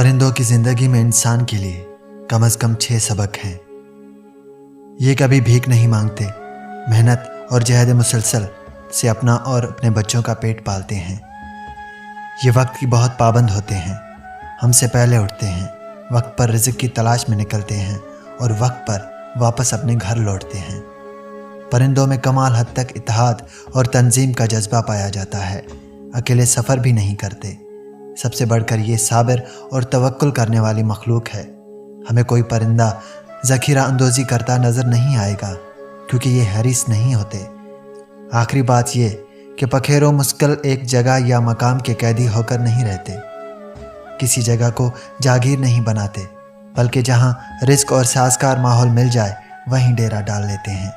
پرندوں کی زندگی میں انسان کے لیے کم از کم 6 سبق ہیں۔ یہ کبھی بھیک نہیں مانگتے، محنت اور جہد مسلسل سے اپنا اور اپنے بچوں کا پیٹ پالتے ہیں۔ یہ وقت کی بہت پابند ہوتے ہیں، ہم سے پہلے اٹھتے ہیں، وقت پر رزق کی تلاش میں نکلتے ہیں اور وقت پر واپس اپنے گھر لوٹتے ہیں۔ پرندوں میں کمال حد تک اتحاد اور تنظیم کا جذبہ پایا جاتا ہے، اکیلے سفر بھی نہیں کرتے۔ سب سے بڑھ کر یہ صابر اور توکل کرنے والی مخلوق ہے۔ ہمیں کوئی پرندہ ذخیرہ اندوزی کرتا نظر نہیں آئے گا، کیونکہ یہ حریص نہیں ہوتے۔ آخری بات یہ کہ پکھیروں مسکل ایک جگہ یا مقام کے قیدی ہو کر نہیں رہتے، کسی جگہ کو جاگیر نہیں بناتے، بلکہ جہاں رزق اور سازگار ماحول مل جائے وہیں ڈیرا ڈال لیتے ہیں۔